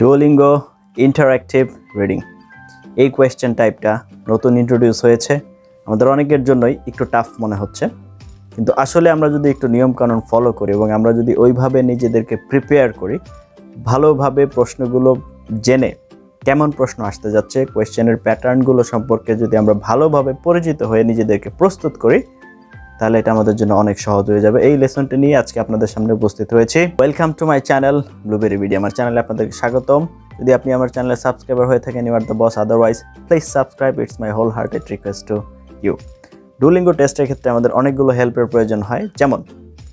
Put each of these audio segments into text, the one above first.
Duolingo interactive reading এই question টাইপটা নতুন introduce হয়েছে আমাদের অনেকের জন্যই একটু টাফ মনে হচ্ছে কিন্তু আসলে আমরা যদি একটু নিয়ম কানুন ফলো করি এবং আমরা যদি ওইভাবে নিজেদেরকে প্রিপেয়ার করি ভালোভাবে প্রশ্নগুলো জেনে কেমন প্রশ্ন আসতে যাচ্ছে কোয়েশ্চেনের প্যাটার্নগুলো সম্পর্কে যদি আমরা ভালোভাবে পরিচিত হয়ে নিজেদেরকে প্রস্তুত করি তাহলে এটা আমাদের জন্য অনেক সহজ হয়ে যাবে এই লেসনটি নিয়ে আজকে আপনাদের সামনে উপস্থিত হয়েছি welcome to my channel blueberry video আমার চ্যানেলে আপনাদেরকে স্বাগতম যদি আপনি আমার চ্যানেলে সাবস্ক্রাইবার হয়ে থাকেন you are the boss otherwise please subscribe it's my whole hearted request to you Duolingo টেস্টের ক্ষেত্রে আমাদের অনেকগুলো হেল্পের প্রয়োজন হয় যেমন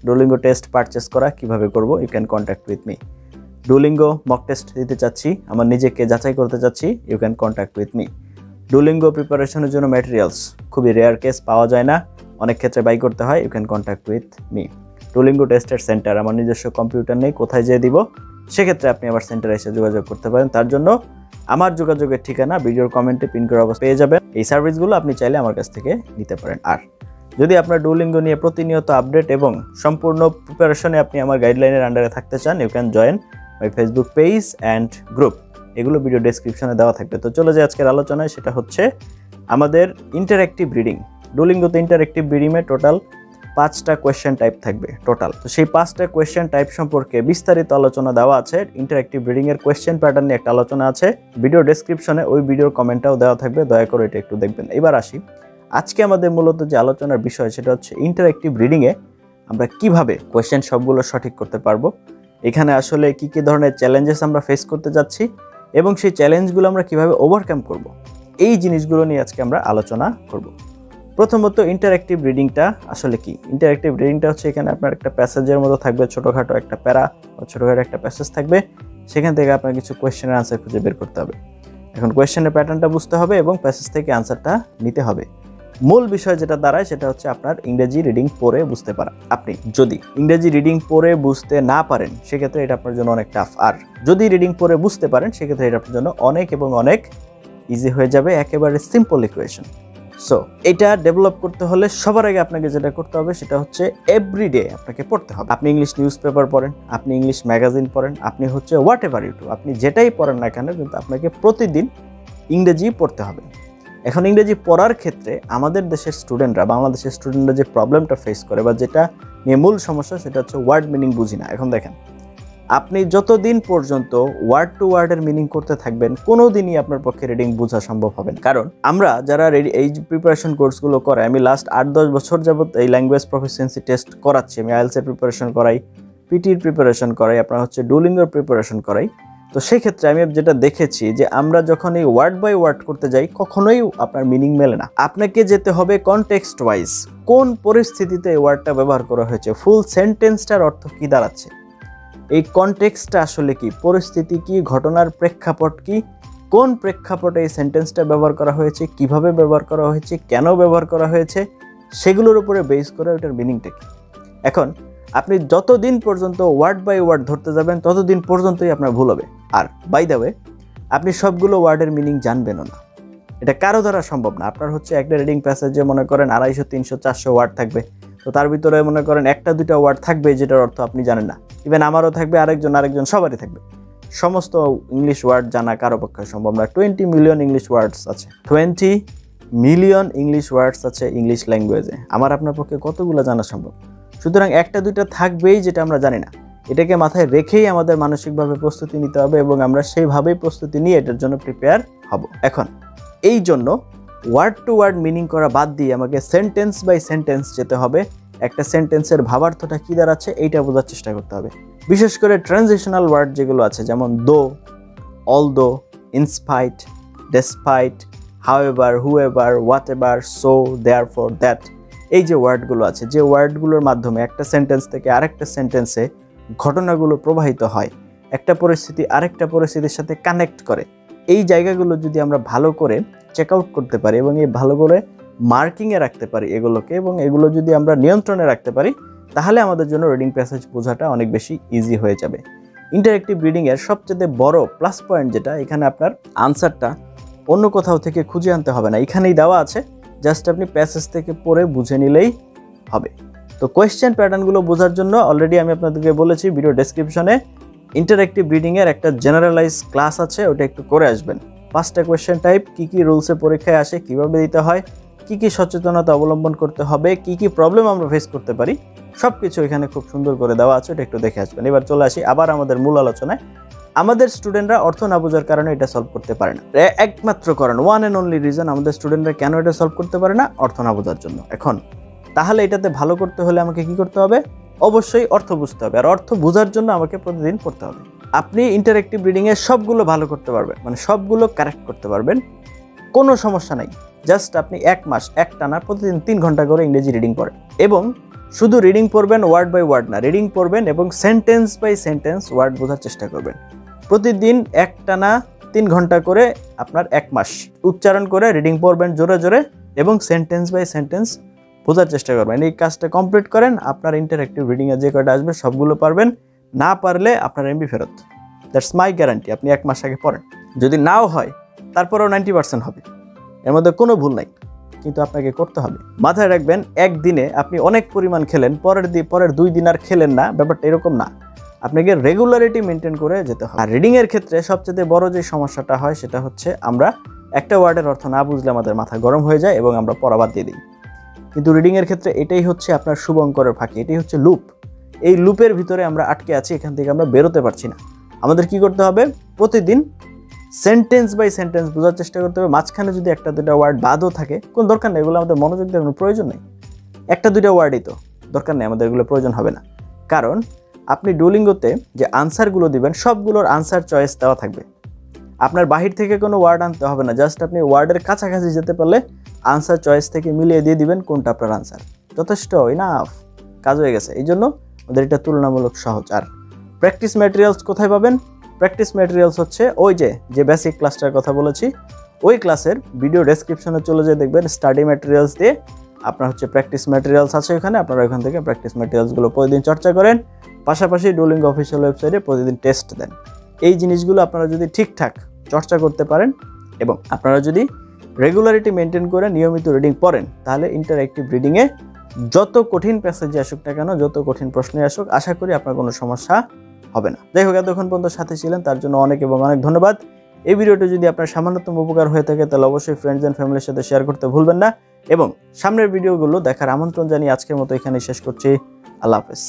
ডুওলিঙ্গো টেস্ট পারচেস করা কিভাবে করব you can contact with me Duolingo mock test দিতে চাচ্ছি আমার নিজেকে যাচাই করতে চাচ্ছি you can contact with me Duolingo প্রিপারেশনের জন্য ম্যাটেরিয়ালস খুবই রেয়ার কেস পাওয়া যায় না অনেক ক্ষেত্রে বাই করতে হয় you can contact with me Duolingo টেস্টের সেন্টার আমার নিজস্ব কম্পিউটার নেই কোথায় যেয়ে দিব সেক্ষেত্রে আপনি আমার সেন্টারে এসে যোগাযোগ করতে পারেন তার জন্য আমার যোগাযোগের ঠিকানা ভিডিওর কমেন্টে পিন করে অবশ্যই পেয়ে যাবেন এই সার্ভিসগুলো আপনি চাইলে আমার কাছ থেকে নিতে পারেন আর যদি আপনার ডুওলিঙ্গো নিয়ে প্রতিনিয়ত আপডেট এবং সম্পূর্ণ প্রিপারেশনে আপনি আমার গাইডলাইনের আন্ডারে থাকতে চান you can join my Facebook page and group এগুলো ভিডিও ডেসক্রিপশনে দেওয়া থাকবে তো চলে যায় আজকের আলোচনায় সেটা হচ্ছে আমাদের ইন্টারঅ্যাক্টিভ রিডিং ডুওলিঙ্গোতে ইন্টারঅ্যাক্টিভ রিডিংয়ে টোটাল 5টা কোয়েশ্চেন টাইপ থাকবে টোটাল তো সেই 5টা কোয়েশ্চেন টাইপ সম্পর্কে বিস্তারিত আলোচনা দেওয়া আছে ইন্টারঅ্যাক্টিভ রিডিং এর কোয়েশ্চেন প্যাটার্ন নিয়ে একটা আলোচনা আছে ভিডিও ডেসক্রিপশনে ওই ভিডিওর কমেন্টটাও দেওয়া থাকবে দয়া করে এটা একটু দেখবেন এবার আসি আজকে আমাদের মূলত যে আলোচনার বিষয় সেটা হচ্ছে ইন্টারঅ্যাক্টিভ রিডিং এ আমরা কিভাবে কোয়েশ্চেন সবগুলো সঠিক করতে পারবো এখানে আসলে কি কি ধরনের চ্যালেঞ্জেস আমরা ফেস করতে যাচ্ছি এবং সেই চ্যালেঞ্জগুলো আমরা কিভাবে ওভারকাম করব এই জিনিসগুলো নিয়ে আজকে আমরা আলোচনা করব প্রথমত ইন্টারঅ্যাক্টিভ রিডিংটা আসলে কি ইন্টারঅ্যাক্টিভ রিডিংটা হচ্ছে এখানে আপনার একটা প্যাসেজের মতো থাকবে ছোটোখাটো একটা প্যারা বা ছোটোখাটো একটা প্যাসেজ থাকবে সেখান থেকে আপনার কিছু কোয়েশ্চেনের আনসার খুঁজে বের করতে হবে এখন কোয়েশ্চেনের প্যাটার্নটা বুঝতে হবে এবং প্যাসেজ থেকে আনসারটা নিতে হবে মূল বিষয় যেটা দাঁড়ায় সেটা হচ্ছে আপনার ইংরেজি রিডিং পড়ে বুঝতে পারা আপনি যদি ইংরেজি রিডিং পড়ে বুঝতে না পারেন সেক্ষেত্রে এটা আপনার জন্য অনেক টাফ আর যদি রিডিং পড়ে বুঝতে পারেন সেক্ষেত্রে এটা আপনার জন্য অনেক এবং অনেক ইজি হয়ে যাবে একেবারে সিম্পল ইকুয়েশন সো এটা ডেভেলপ করতে হলে সবার আগে আপনাকে যেটা করতে হবে সেটা হচ্ছে এভরিডে আপনাকে পড়তে হবে আপনি ইংলিশ নিউজ পেপার পড়েন আপনি ইংলিশ ম্যাগাজিন পড়েন আপনি হচ্ছে হোয়াট এভার ইউ ডু আপনি যেটাই পড়েন না কেন কিন্তু আপনাকে প্রতিদিন ইংরেজি পড়তে হবে এখন ইংরেজি পড়ার ক্ষেত্রে আমাদের দেশের স্টুডেন্টরা বাংলাদেশের স্টুডেন্টরা যে প্রবলেমটা ফেস করে বা যেটা নিয়ে মূল সমস্যা সেটা হচ্ছে ওয়ার্ড মিনিং বুঝি না এখন দেখেন আপনি যতদিন পর্যন্ত ওয়ার্ড টু ওয়ার্ডের মিনিং করতে থাকবেন কোনো দিনই আপনার পক্ষে রিডিং বোঝা সম্ভব হবে না কারণ আমরা যারা এই প্রিপারেশন কোর্সগুলো করে আমি লাস্ট 8-10 বছর যাবত এই ল্যাঙ্গুয়েজ প্রফিসিয়েন্সি টেস্ট করাচ্ছি আমি আইএলটিএস প্রিপারেশন করাই পিটির প্রিপারেশন করাই আপনার হচ্ছে ডুওলিঙ্গোর প্রিপারেশন করাই তো সেই ক্ষেত্রে আমি যেটা দেখেছি যে আমরা যখন এই ওয়ার্ড বাই ওয়ার্ড করতে যাই কখনোই আপনার মিনিং মেলে না আপনাকে যেতে হবে কনটেক্সট ওয়াইজ কোন পরিস্থিতিতে এই ওয়ার্ডটা ব্যবহার করা হয়েছে ফুল সেন্টেন্সটার অর্থ কী দাঁড়াচ্ছে এই কনটেক্সটটা আসলে কি পরিস্থিতি কি ঘটনার প্রেক্ষাপট কি কোন প্রেক্ষাপটে এই সেন্টেন্সটা ব্যবহার করা হয়েছে কিভাবে ব্যবহার করা হয়েছে কেন ব্যবহার করা হয়েছে সেগুলোর উপরে বেস করে ওটার মিনিংটা কি এখন আপনি যতদিন পর্যন্ত ওয়ার্ড বাই ওয়ার্ড ধরতে যাবেন ততদিন পর্যন্তই আপনার ভুল হবে আর বাই দ্য ওয়ে আপনি সবগুলো ওয়ার্ডের মিনিং জানবেনও না এটা কারো দ্বারা সম্ভব না আপনার হচ্ছে একটা রিডিং প্যাসেজে মনে করেন 250, 300, 400 ওয়ার্ড থাকবে তো তার ভিতরে মনে করেন 1-2টা ওয়ার্ড থাকবে যেটার অর্থ আপনি জানেন না ইভেন আমারও থাকবে আরেকজন সবারই থাকবে সমস্ত ইংলিশ ওয়ার্ড জানা কারো পক্ষে সম্ভব না 20 মিলিয়ন ইংলিশ ওয়ার্ডস আছে 20 মিলিয়ন ইংলিশ ওয়ার্ডস আছে ইংলিশ ল্যাঙ্গুয়েজে আমার আপনার পক্ষে কতগুলো জানা সম্ভব সুতরাং 1-2টা থাকবেই যেটা আমরা জানি না এটাকে মাথায় রেখেই আমাদের মানসিকভাবে প্রস্তুতি নিতে হবে এবং আমরা সেইভাবেই প্রস্তুতি নিয়ে এটার জন্য প্রিপেয়ার হব এখন এই জন্য ওয়ার্ড টু ওয়ার্ড মিনিং করা বাদ দিয়ে আমাকে সেন্টেন্স বাই সেন্টেন্স যেতে হবে একটা সেন্টেন্সের ভাবার্থটা কী দাঁড়াচ্ছে এইটা বোঝার চেষ্টা করতে হবে বিশেষ করে ট্রানজিশনাল ওয়ার্ড যেগুলো আছে যেমন though although in spite despite however whoever whatever so therefore that এই যে ওয়ার্ডগুলো আছে যে ওয়ার্ডগুলোর মাধ্যমে একটা সেন্টেন্স থেকে আরেকটা সেন্টেন্সে ঘটনাগুলো প্রবাহিত হয় একটা পরিস্থিতি আরেকটা পরিস্থিতির সাথে কানেক্ট করে এই জায়গাগুলো যদি আমরা ভালো করে চেক আউট করতে পারি এবং এই ভালো করে মার্কিংয়ে রাখতে পারি এগুলোকে এবং এগুলো যদি আমরা নিয়ন্ত্রণে রাখতে পারি তাহলে আমাদের জন্য রিডিং প্যাসেজ বোঝাটা অনেক বেশি ইজি হয়ে যাবে ইন্টারঅ্যাক্টিভ রিডিংয়ের সবচেয়ে বড় প্লাস পয়েন্ট যেটা এখানে আপনার আনসারটা অন্য কোথাও থেকে খুঁজে আনতে হবে না এখানেই দেওয়া আছে জাস্ট আপনি প্যাসেজ থেকে পড়ে বুঝে নিলেই হবে তো কোয়েশ্চেন প্যাটার্নগুলো বোঝার জন্য অলরেডি আমি আপনাদেরকে বলেছি ভিডিও ডেসক্রিপশনে ইন্টারঅ্যাক্টিভ রিডিং এর একটা জেনারেলাইজ ক্লাস আছে, ওটা একটু করে আসবেন। 5টা কোয়েশ্চেন টাইপ, কি কি রুলসে পরীক্ষায় আসে, কিভাবে দিতে হয়, কি কি সচেতনতা অবলম্বন করতে হবে, কি কি প্রবলেম আমরা ফেস করতে পারি, সবকিছু এখানে খুব সুন্দর করে দেওয়া আছে, এটা একটু দেখে আসবেন। এবার চলে আসি আবার আমাদের মূল আলোচনায়। আমাদের স্টুডেন্টরা অর্থ না বোঝার কারণে এটা সলভ করতে পারে না। একমাত্র কারণ, ওয়ান অ্যান্ড অনলি রিজন আমাদের স্টুডেন্টরা কেন এটা সলভ করতে পারে না, অর্থ না বোঝার জন্য। এখন তাহলে এটাতে ভালো করতে হলে আমাকে কি করতে হবে? অবশ্যই অর্থ বুঝতে হবে, আর অর্থ বোঝার জন্য আমাকে প্রতিদিন পড়তে হবে। আপনি ইন্টারঅ্যাক্টিভ রিডিংয়ে সবগুলো ভালো করতে পারবেন, মানে সবগুলো কারেক্ট করতে পারবেন, কোনো সমস্যা নাই। জাস্ট আপনি 1 মাস একটানা প্রতিদিন 3 ঘন্টা করে ইংরেজি রিডিং পড়েন, এবং শুধু রিডিং পড়বেন, ওয়ার্ড বাই ওয়ার্ড না, রিডিং পড়বেন এবং সেন্টেন্স বাই সেন্টেন্স ওয়ার্ড বোঝার চেষ্টা করবেন। প্রতিদিন একটানা 3 ঘন্টা করে আপনার 1 মাস উচ্চারণ করে রিডিং পড়বেন জোরে জোরে, এবং সেন্টেন্স বাই সেন্টেন্স বোঝার চেষ্টা করবেন। এই কাজটা কমপ্লিট করেন, আপনার ইন্টারঅ্যাক্টিভ রিডিংয়ে যে কয়টা আসবে সবগুলো পারবেন। না পারলে আপনার এমবি ফেরত, দ্যাটস মাই গ্যারান্টি। আপনি 1 মাস আগে পড়েন, যদি নাও হয় তারপরেও 90% হবে, এর মধ্যে কোনো ভুল নাই, কিন্তু আপনাকে করতে হবে। মাথায় রাখবেন, একদিনে আপনি অনেক পরিমাণ খেলেন, পরের 2 দিন আর খেলেন না, ব্যাপারটা এরকম না। আপনাকে রেগুলারিটি মেনটেন করে যেতে হবে। আর রিডিংয়ের ক্ষেত্রে সবচেয়ে বড় যে সমস্যাটা হয় সেটা হচ্ছে আমরা একটা ওয়ার্ডের অর্থ না বুঝলে আমাদের মাথা গরম হয়ে যায় এবং আমরা পড়া বাদ দিয়ে দিই। কিন্তু রিডিংয়ের ক্ষেত্রে এটাই হচ্ছে আপনার শুভঙ্করের ফাঁকি, এটাই হচ্ছে লুপ। এই লুপের ভিতরে আমরা আটকে আছি, এখান থেকে আমরা বেরোতে পারছি না। আমাদের কি করতে হবে? প্রতিদিন সেন্টেন্স বাই সেন্টেন্স বোঝার চেষ্টা করতে হবে। মাঝখানে যদি 1-2টা ওয়ার্ড বাদও থাকে, কোনো দরকার নেই, এগুলো আমাদের মনোযোগ দেওয়ার কোনো প্রয়োজন নেই। 1-2টা ওয়ার্ডই তো দরকার নেই, আমাদের এগুলো প্রয়োজন হবে না। কারণ আপনি ডুওলিঙ্গোতে যে আনসারগুলো দিবেন সবগুলোর আনসার চয়েস দেওয়া থাকবে। আপনার বাহির থেকে কোনো ওয়ার্ড আনতে হবে না, জাস্ট আপনি ওয়ার্ডের কাছাকাছি যেতে পারলে আনসার চয়েস থেকে মিলিয়ে দিয়ে দিবেন কোনটা আপনার আনসার। যথেষ্ট, ইনাফ, কাজ হয়ে গেছে। এই জন্য আমাদের এটা তুলনামূলক সহজ। আর প্র্যাকটিস ম্যাটেরিয়ালস কোথায় পাবেন? প্র্যাকটিস ম্যাটেরিয়ালস হচ্ছে ওই যে বেসিক ক্লাসটার কথা বলেছি, ওই ক্লাসের ভিডিও ডেসক্রিপশনে চলে যেয়ে দেখবেন স্টাডি ম্যাটেরিয়ালস দিয়ে আপনার হচ্ছে প্র্যাকটিস ম্যাটেরিয়ালস আছে ওখানে। আপনারা ওখান থেকে প্র্যাকটিস ম্যাটেরিয়ালসগুলো প্রতিদিন চর্চা করেন, পাশাপাশি ডুওলিঙ্গো অফিসিয়াল ওয়েবসাইটে প্রতিদিন টেস্ট দেন। এই জিনিসগুলো আপনারা যদি ঠিকঠাক চর্চা করতে পারেন এবং আপনারা যদি রেগুলারিটি মেনটেন করে নিয়মিত রিডিং পড়েন, তাহলে ইন্টারঅ্যাক্টিভ রিডিংয়ে যত কঠিন প্যাসেজে আসুক না কেন, যত কঠিন প্রশ্নে আসুক, আশা করি আপনার কোনো সমস্যা হবে না। যাই হোক, এতক্ষণ পর্যন্ত সাথে ছিলেন তার জন্য অনেক এবং অনেক ধন্যবাদ। এই ভিডিওটি যদি আপনার সামান্যতম উপকার হয়ে থাকে তাহলে অবশ্যই ফ্রেন্ডস অ্যান্ড ফ্যামিলির সাথে শেয়ার করতে ভুলবেন না, এবং সামনের ভিডিওগুলো দেখার আমন্ত্রণ জানিয়ে আজকের মতো এখানে শেষ করছি। আল্লাহ হাফেজ।